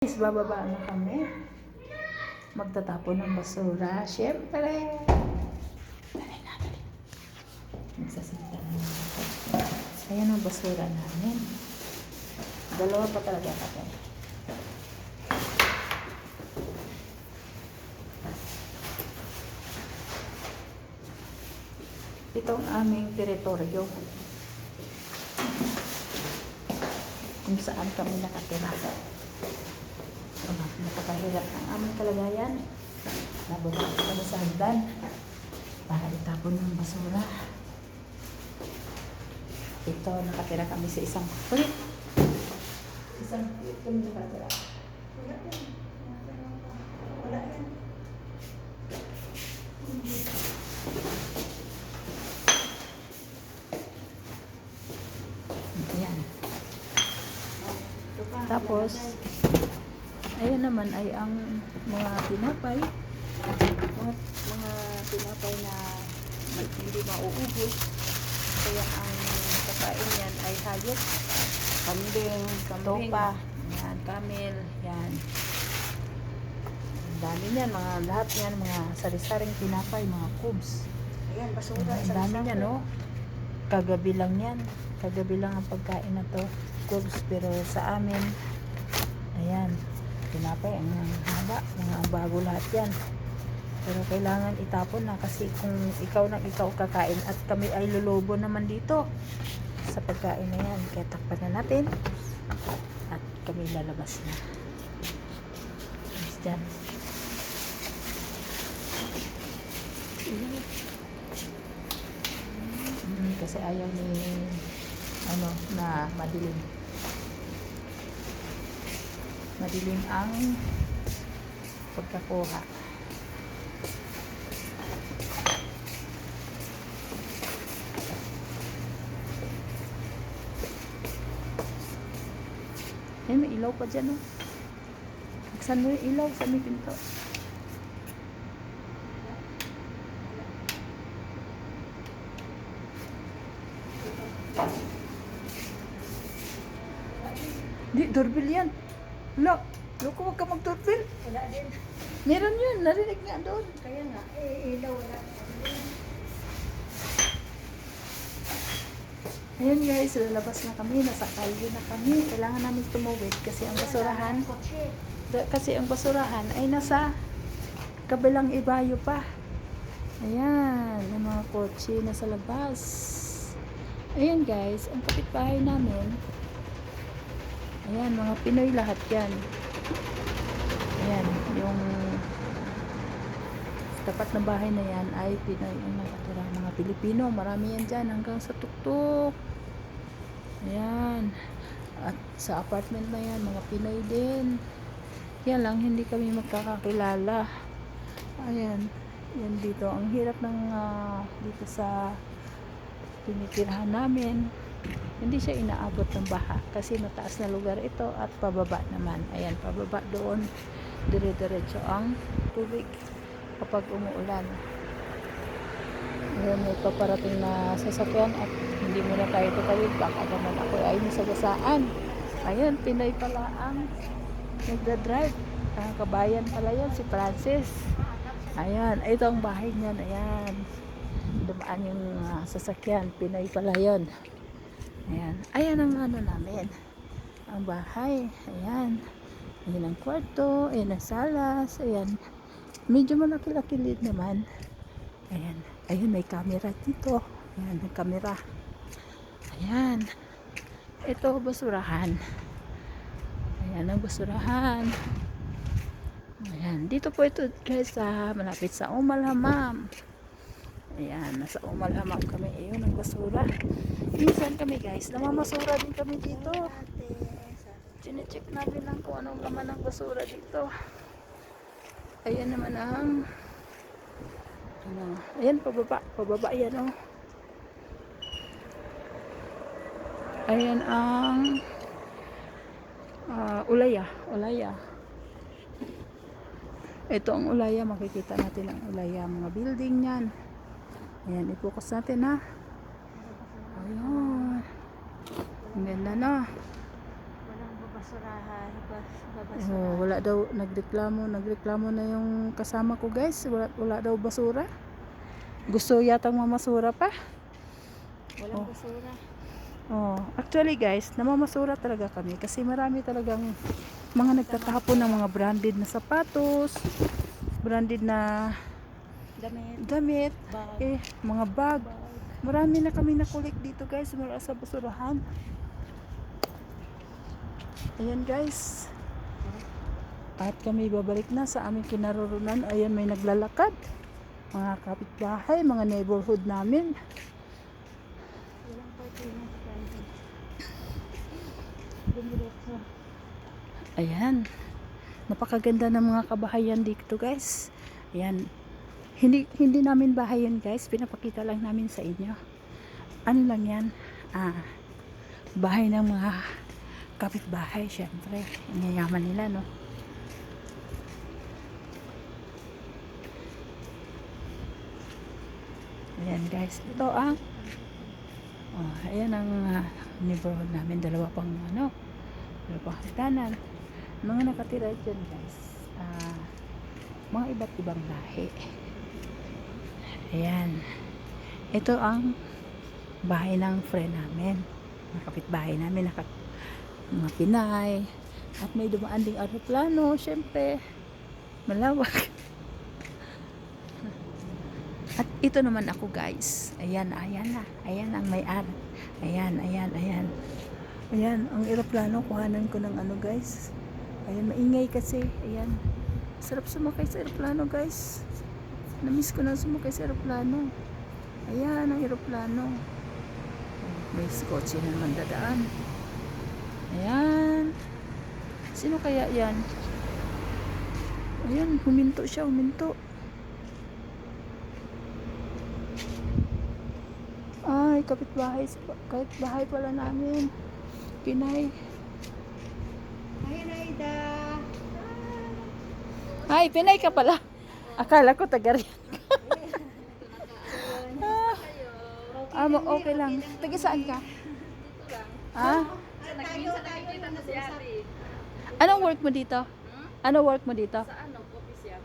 Guys, bababa na kami. Magtatapon ng basura. Siyempre. Dali na, dali. Magsasalita na ako. Ayan ang basura namin. Dalawa pa talaga kami. Ito ang aming teritoryo. Kung saan kami nakatira. Napakahirap ang aming kalagayan. Nababa kami sa hagdan para itapon ng basura. Ito, nakatira kami sa isang kulit. Isang kulit kami nakatira. Wala yan. Wala yan. Ayan. Tapos, ayan naman ay ang mga tinapay. Mga tinapay na hindi mauubos. Kaya ang kakain yan ay hayop. Kambing, topa, yan, camel, yan. Ang dami niyan, mga lahat yan, mga sari-saring tinapay, mga cubes. Ayan, basura. Ang dami niyan, no? Kagabi lang yan. Kagabi lang ang pagkain na to. Cubes, pero sa amin, ayan, tinapay, ang haba, mga bago lahat yan. Pero kailangan itapon na kasi kung ikaw kakain at kami ay lulubo naman dito sa pagkain na yan. Kaya takpan na natin at kami lalabas na. Yes, dyan. Kasi ayaw ni na madilim. Madilim ang pagkakuha. Eh, may ilaw pa dyan, oh. Buksan mo yung ilaw sa may pinto. Di, doorbell yan. Wala. Loko, wag ka mag-doorbell. Wala din. Meron yun. Narinig nga doon. Kaya nga, ilaw wala. Ayan guys, lalabas na kami. Nasa kalye na kami. Kailangan namin tumawid kasi ang basurahan. Kasi ang basurahan ay nasa kabilang ibayo pa. Ayan. Yung mga kotse nasa labas. Ayan guys, ang kapitbahay namin. Ayan, mga Pinoy lahat yan. Ayan, yung tapat na bahay na yan ay Pinoy ang nakatira. Mga Pilipino, marami yan dyan hanggang sa tuktok. Ayan. At sa apartment na yan, mga Pinoy din. Yan lang, hindi kami magkakakilala. Ayan. Yan dito. Ang hirap ng dito sa tinitirahan namin. Hindi siya inaabot ng baha kasi mataas na lugar ito at pababa naman. Ayan, pababa doon. Dire-diretso ang tubig kapag umuulan. Ayan, may paparating na sasakyan at hindi mo na tayo tutawid. Baka naman ako ay nasagasaan. Ayan, Pinoy pala ang nagdadrive. Kabayan pala yan, si Francis. Ayan, ito ang bahay niyan. Ayan, dumaan yung sasakyan. Pinoy pala yun. Ayan. Ayan ang namin. Ang bahay. Ayan. Ayan ang kwarto. Ayan ang salas. Ayan. Medyo malaki-laki naman. Ayan. Ayun, may camera dito. Ayan, may camera. Ayan. Ito, basurahan. Ayan ang basurahan. Ayan. Dito po ito guys sa malapit sa Umal Hammam. Ayan, nasa Umal Hammam kami. Ayun ang basura. Minsan kami guys, namamasura din kami dito. Chine-check namin lang kung anong laman ng basura dito. Ayan naman ang ayan, pababa yan, oh. Ayan ang ulaya. Ito ang ulaya, makikita natin ang ulaya, mga building yan. Ayan, i-focus natin, ha. Ayun. Ang ganda na. basurahan. Wala daw nagreklamo na yung kasama ko guys. Wala daw basura. Gusto yatang mamasura pa. Walang basura. Actually guys, namamasura talaga kami kasi marami talagang mga nagtatapon ng mga branded na sapatos, branded na damit, Bag. mga bag. Marami na kami na-collect dito guys mula sa basurahan. Ayan guys. At kami babalik na sa aming kinaroroonan. Ayan, may naglalakad. Mga kapitbahay, mga neighborhood namin. Walang party na Friday. Dumiretso. Ayan. Napakaganda ng mga kabahayan dito guys. Ayan. Hindi namin bahay yan guys. Pinapakita lang namin sa inyo. Ano lang yan? Bahay ng mga kapitbahay. Syempre. Inyayaman nila no. Ayan guys. Ito ang ayan ang neighborhood namin. Dalawa pang hagdanan. Mga nakatira dyan guys. Mga iba't ibang lahi. Ayan. Ito ang bahay ng friend namin. Mga kapitbahay namin. Mga Pinay. At may dumaan ding aeroplano. Syempre. Malawak. At ito naman ako guys. Ayan na. Ayan ang may-ari. Ayan. Ayan, ang eroplano. Kuhanan ko ng guys. Ayan, maingay kasi. Ayan. Sarap sumakay sa eroplano guys. Namiss ko na sumakay sa eroplano. Ayan, ang eroplano. May kotse na naman dadaan. Ayan. Sino kaya yan? Ayan, huminto siya. Ay, kapitbahay pala namin. Pinay. Hi, Raida. Ay, Pinay ka pala. Akala ko taga rin. Okay lang. Taga saan ka? Anong work mo dito? Ano work mo dito? Sa coffee shop.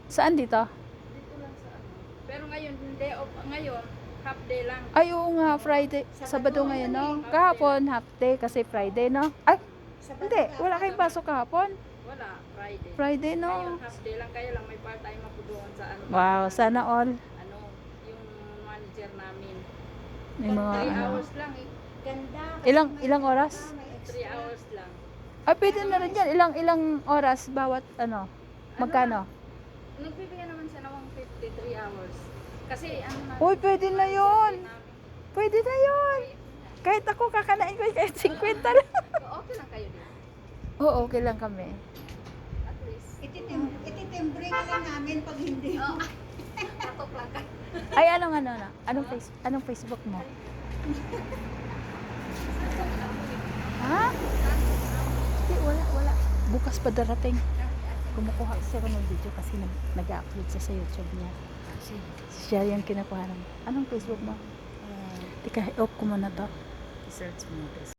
Saan dito? Dito lang sa Pero ngayon, hindi ngayon, half day lang. Ay, oo nga, Friday. Sabado ngayon, no? Kahapon, half day kasi Friday, no? Ay, hindi. Wala kayong pasok kahapon. Wala, Friday. Friday, Ngayon, no? half day lang, kaya lang may part-time ako doon sa Wow, sana all. yung manager namin. May mga 3 hours lang eh. Ganda. Ilang oras? 3 hours lang. Ay, pwede na rin yan. Ilang oras bawat magkano? Nagbibigay naman siya ng 150, 3 hours. Kasi na. Uy, pwede na yun. namin. Pwede na yun. Kahit ako kakanain ko kahit 50 lang. So, okay lang kayo dito. Oo, okay lang kami. At least. Ititimbre ka lang namin pag hindi. Tatok lang ka. Ay, anong Facebook mo? Ha? Hindi, wala. Bukas pa darating. Kumukuha siya ng video kasi nag-upload siya sa YouTube niya. Siya yung kinukuha ng. Anong Facebook mo? Teka, off ko muna to. Search mo.